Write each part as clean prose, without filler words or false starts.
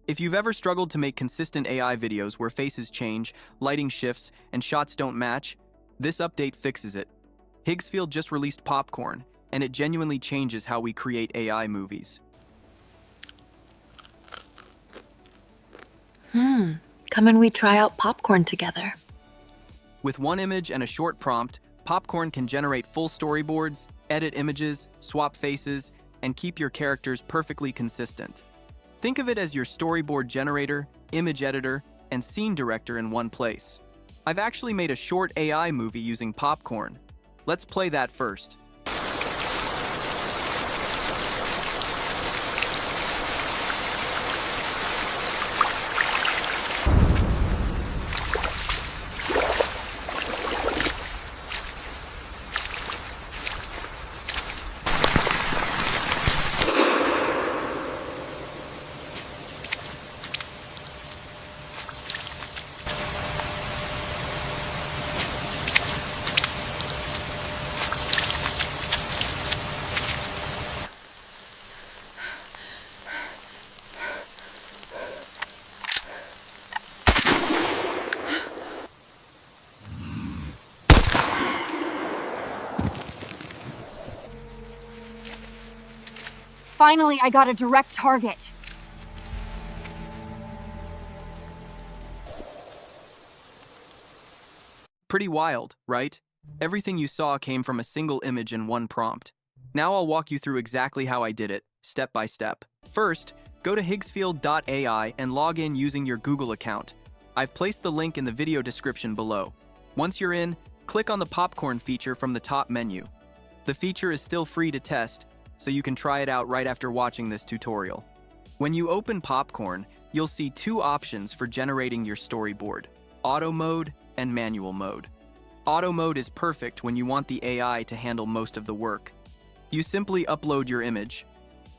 If you've ever struggled to make consistent AI videos where faces change, lighting shifts, and shots don't match, this update fixes it. Higgsfield just released Popcorn, and it genuinely changes how we create AI movies. Come and we try out Popcorn together. With one image and a short prompt, Popcorn can generate full storyboards, edit images, swap faces, and keep your characters perfectly consistent. Think of it as your storyboard generator, image editor, and scene director in one place. I've actually made a short AI movie using Popcorn. Let's play that first. Finally, I got a direct target. Pretty wild, right? Everything you saw came from a single image and one prompt. Now I'll walk you through exactly how I did it, step by step. First, go to Higgsfield.ai and log in using your Google account. I've placed the link in the video description below. Once you're in, click on the Popcorn feature from the top menu. The feature is still free to test, so you can try it out right after watching this tutorial. When you open Popcorn, you'll see two options for generating your storyboard: auto mode and manual mode. Auto mode is perfect when you want the AI to handle most of the work. You simply upload your image.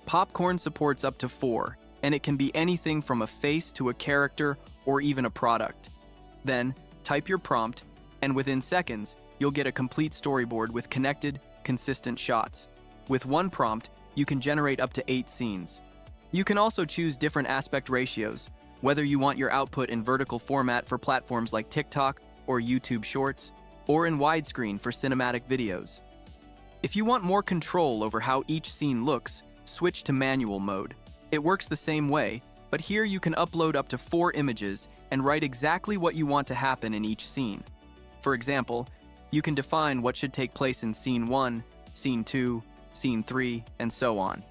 Popcorn supports up to 4, and it can be anything from a face to a character or even a product. Then, type your prompt, and within seconds, you'll get a complete storyboard with connected, consistent shots. With one prompt, you can generate up to 8 scenes. You can also choose different aspect ratios, whether you want your output in vertical format for platforms like TikTok or YouTube Shorts, or in widescreen for cinematic videos. If you want more control over how each scene looks, switch to manual mode. It works the same way, but here you can upload up to 4 images and write exactly what you want to happen in each scene. For example, you can define what should take place in Scene 1, Scene 2, Scene 3, and so on.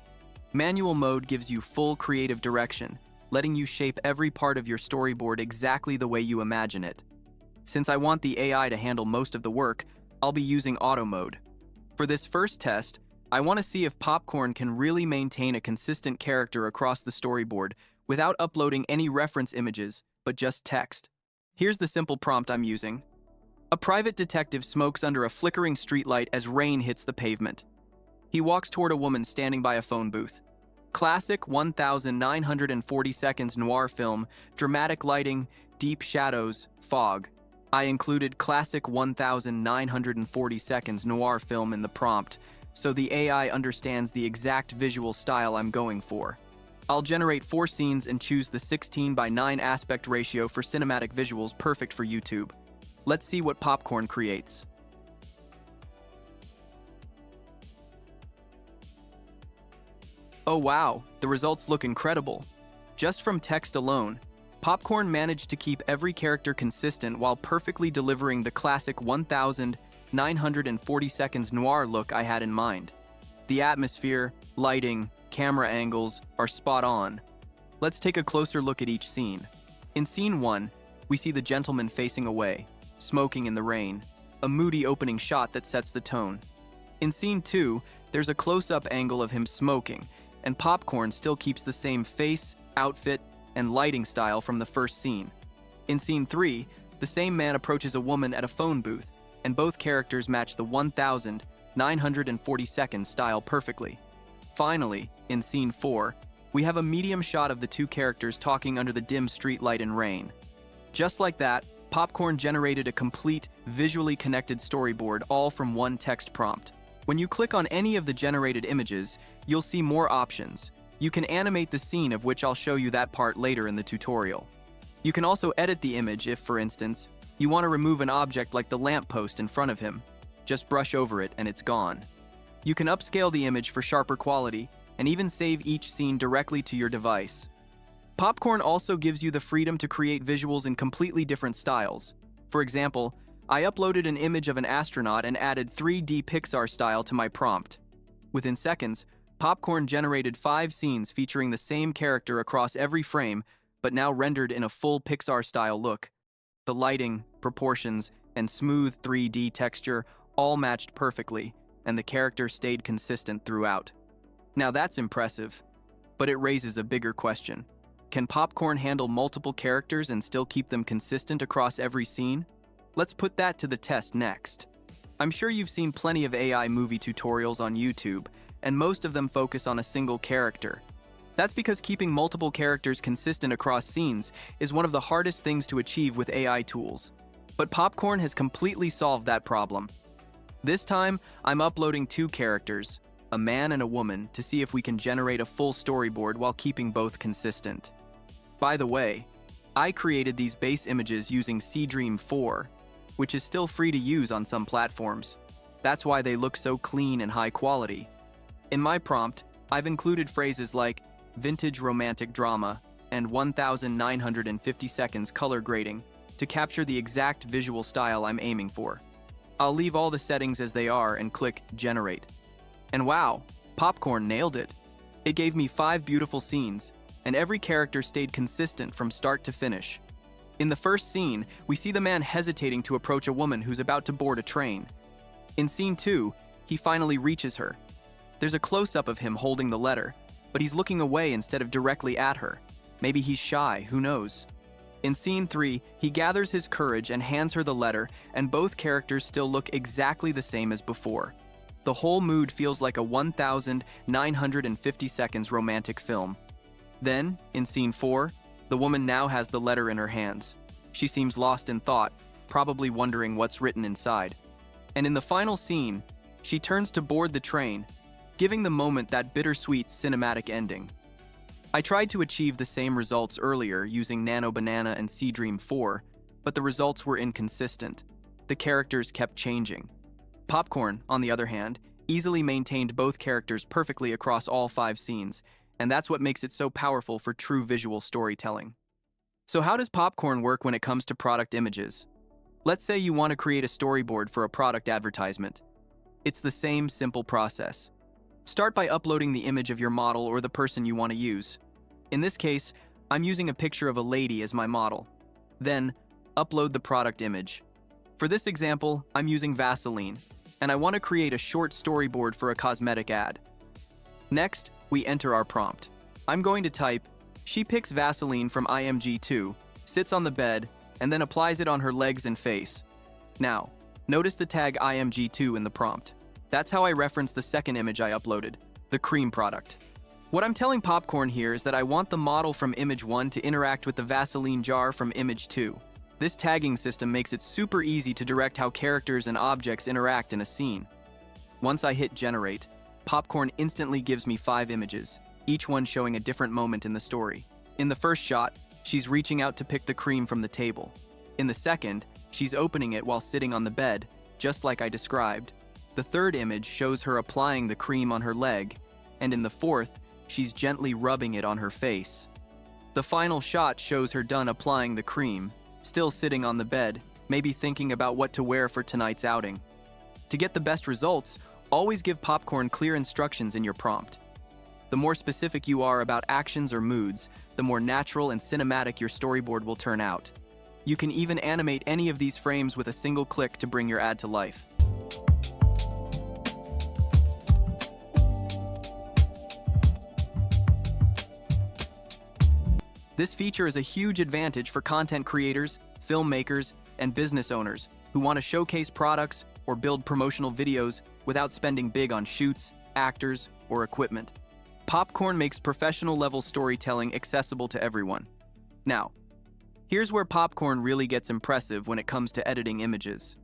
Manual mode gives you full creative direction, letting you shape every part of your storyboard exactly the way you imagine it. Since I want the AI to handle most of the work, I'll be using auto mode. For this first test, I want to see if Popcorn can really maintain a consistent character across the storyboard without uploading any reference images, but just text. Here's the simple prompt I'm using. A private detective smokes under a flickering streetlight as rain hits the pavement. He walks toward a woman standing by a phone booth. Classic 1940 seconds noir film, dramatic lighting, deep shadows, fog. I included classic 1940 seconds noir film in the prompt, so the AI understands the exact visual style I'm going for. I'll generate 4 scenes and choose the 16:9 aspect ratio for cinematic visuals perfect for YouTube. Let's see what Popcorn creates. Oh wow, the results look incredible. Just from text alone, Popcorn managed to keep every character consistent while perfectly delivering the classic 1940 seconds noir look I had in mind. The atmosphere, lighting, camera angles are spot on. Let's take a closer look at each scene. In Scene 1, we see the gentleman facing away, smoking in the rain, a moody opening shot that sets the tone. In Scene 2, there's a close-up angle of him smoking, and Popcorn still keeps the same face, outfit, and lighting style from the first scene. In Scene 3, the same man approaches a woman at a phone booth, and both characters match the 1940 seconds style perfectly. Finally, in Scene 4, we have a medium shot of the two characters talking under the dim streetlight and rain. Just like that, Popcorn generated a complete, visually connected storyboard all from one text prompt. When you click on any of the generated images, you'll see more options. You can animate the scene, of which I'll show you that part later in the tutorial. You can also edit the image if, for instance, you want to remove an object like the lamppost in front of him. Just brush over it and it's gone. You can upscale the image for sharper quality and even save each scene directly to your device. Popcorn also gives you the freedom to create visuals in completely different styles. For example, I uploaded an image of an astronaut and added 3D Pixar style to my prompt. Within seconds, Popcorn generated 5 scenes featuring the same character across every frame, but now rendered in a full Pixar-style look. The lighting, proportions, and smooth 3D texture all matched perfectly, and the character stayed consistent throughout. Now that's impressive, but it raises a bigger question. Can Popcorn handle multiple characters and still keep them consistent across every scene? Let's put that to the test next. I'm sure you've seen plenty of AI movie tutorials on YouTube, and most of them focus on a single character. That's because keeping multiple characters consistent across scenes is one of the hardest things to achieve with AI tools. But Popcorn has completely solved that problem. This time, I'm uploading 2 characters, a man and a woman, to see if we can generate a full storyboard while keeping both consistent. By the way, I created these base images using Dream 4, which is still free to use on some platforms. That's why they look so clean and high quality. In my prompt, I've included phrases like vintage romantic drama and 1950 seconds color grading to capture the exact visual style I'm aiming for. I'll leave all the settings as they are and click Generate. And wow, Popcorn nailed it. It gave me 5 beautiful scenes, and every character stayed consistent from start to finish. In the first scene, we see the man hesitating to approach a woman who's about to board a train. In scene 2, he finally reaches her. There's a close-up of him holding the letter, but he's looking away instead of directly at her. Maybe he's shy, who knows? In scene 3, he gathers his courage and hands her the letter, and both characters still look exactly the same as before. The whole mood feels like a 1950 seconds romantic film. Then, in scene 4, the woman now has the letter in her hands. She seems lost in thought, probably wondering what's written inside. And in the final scene, she turns to board the train, giving the moment that bittersweet cinematic ending. I tried to achieve the same results earlier using Nano Banana and Dream 4, but the results were inconsistent. The characters kept changing. Popcorn, on the other hand, easily maintained both characters perfectly across all 5 scenes, and that's what makes it so powerful for true visual storytelling. So how does Popcorn work when it comes to product images? Let's say you want to create a storyboard for a product advertisement. It's the same simple process. Start by uploading the image of your model or the person you want to use. In this case, I'm using a picture of a lady as my model. Then, upload the product image. For this example, I'm using Vaseline, and I want to create a short storyboard for a cosmetic ad. Next, we enter our prompt. I'm going to type, "She picks Vaseline from IMG2, sits on the bed, and then applies it on her legs and face." Now, notice the tag IMG2 in the prompt. That's how I reference the second image I uploaded, the cream product. What I'm telling Popcorn here is that I want the model from image 1 to interact with the Vaseline jar from image 2. This tagging system makes it super easy to direct how characters and objects interact in a scene. Once I hit Generate, Popcorn instantly gives me 5 images, each one showing a different moment in the story. In the first shot, she's reaching out to pick the cream from the table. In the second, she's opening it while sitting on the bed, just like I described. The third image shows her applying the cream on her leg, and in the fourth, she's gently rubbing it on her face. The final shot shows her done applying the cream, still sitting on the bed, maybe thinking about what to wear for tonight's outing. To get the best results, always give Popcorn clear instructions in your prompt. The more specific you are about actions or moods, the more natural and cinematic your storyboard will turn out. You can even animate any of these frames with a single click to bring your ad to life. This feature is a huge advantage for content creators, filmmakers, and business owners who want to showcase products or build promotional videos without spending big on shoots, actors, or equipment. Popcorn makes professional-level storytelling accessible to everyone. Now, here's where Popcorn really gets impressive when it comes to editing images.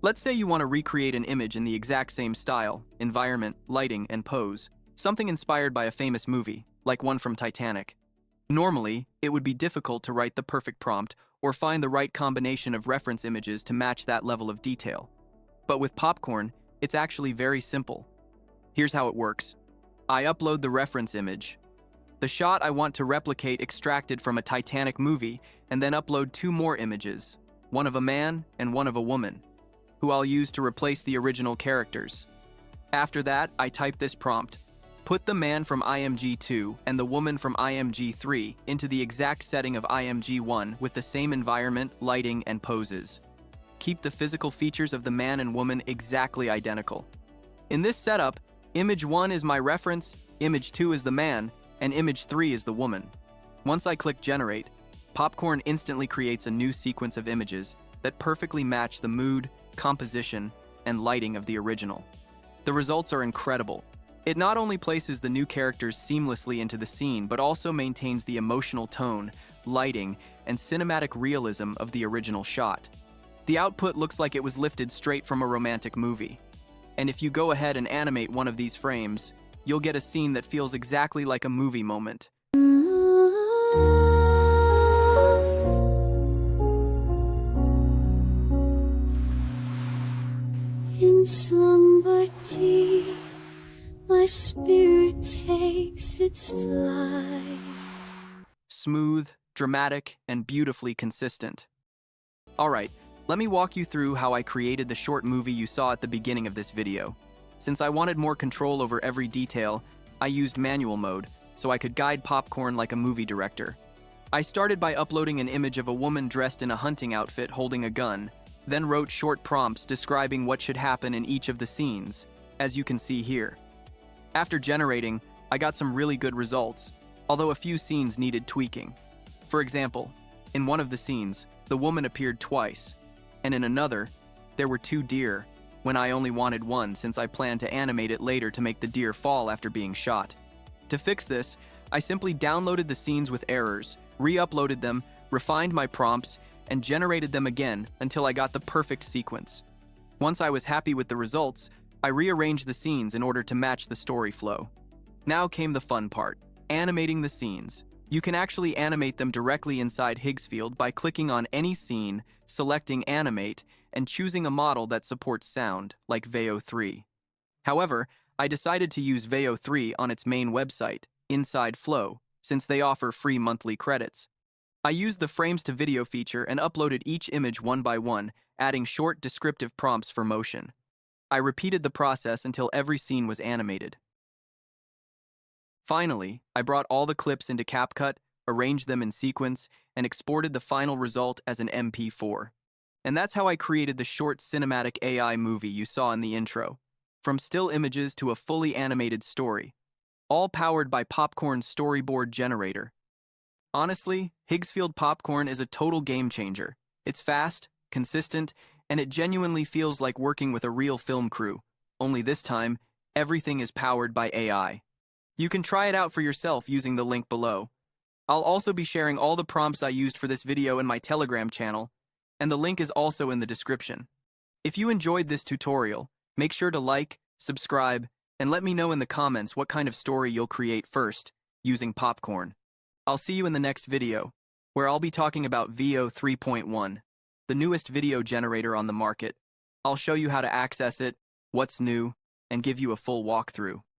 Let's say you want to recreate an image in the exact same style, environment, lighting, and pose, something inspired by a famous movie. like one from Titanic. Normally, it would be difficult to write the perfect prompt or find the right combination of reference images to match that level of detail. But with Popcorn, it's actually very simple. Here's how it works. I upload the reference image, the shot I want to replicate extracted from a Titanic movie, and then upload 2 more images, one of a man and one of a woman, who I'll use to replace the original characters. After that, I type this prompt. Put the man from IMG2 and the woman from IMG3 into the exact setting of IMG1 with the same environment, lighting, and poses. Keep the physical features of the man and woman exactly identical. In this setup, image 1 is my reference, image 2 is the man, and image 3 is the woman. Once I click Generate, Popcorn instantly creates a new sequence of images that perfectly match the mood, composition, and lighting of the original. The results are incredible. It not only places the new characters seamlessly into the scene, but also maintains the emotional tone, lighting, and cinematic realism of the original shot. The output looks like it was lifted straight from a romantic movie. And if you go ahead and animate one of these frames, you'll get a scene that feels exactly like a movie moment. In slumber deep, my spirit takes its flight. Smooth, dramatic, and beautifully consistent. Alright, let me walk you through how I created the short movie you saw at the beginning of this video. Since I wanted more control over every detail, I used manual mode, so I could guide Popcorn like a movie director. I started by uploading an image of a woman dressed in a hunting outfit holding a gun, then wrote short prompts describing what should happen in each of the scenes, as you can see here. After generating, I got some really good results, although a few scenes needed tweaking. For example, in one of the scenes, the woman appeared twice, and in another, there were 2 deer, when I only wanted 1 since I planned to animate it later to make the deer fall after being shot. To fix this, I simply downloaded the scenes with errors, re-uploaded them, refined my prompts, and generated them again until I got the perfect sequence. Once I was happy with the results, I rearranged the scenes in order to match the story flow. Now came the fun part, animating the scenes. You can actually animate them directly inside Higgsfield by clicking on any scene, selecting Animate, and choosing a model that supports sound, like Veo 3. However, I decided to use Veo 3 on its main website, Inside Flow, since they offer free monthly credits. I used the frames to video feature and uploaded each image one by one, adding short descriptive prompts for motion. I repeated the process until every scene was animated. Finally, I brought all the clips into CapCut, arranged them in sequence, and exported the final result as an MP4. And that's how I created the short cinematic AI movie you saw in the intro, from still images to a fully animated story, all powered by Popcorn's storyboard generator. Honestly, Higgsfield Popcorn is a total game changer. It's fast, consistent, and it genuinely feels like working with a real film crew, only this time, everything is powered by AI. You can try it out for yourself using the link below. I'll also be sharing all the prompts I used for this video in my Telegram channel, and the link is also in the description. If you enjoyed this tutorial, make sure to like, subscribe, and let me know in the comments what kind of story you'll create first, using Popcorn. I'll see you in the next video, where I'll be talking about Veo 3.1. The newest video generator on the market. I'll show you how to access it, what's new, and give you a full walkthrough.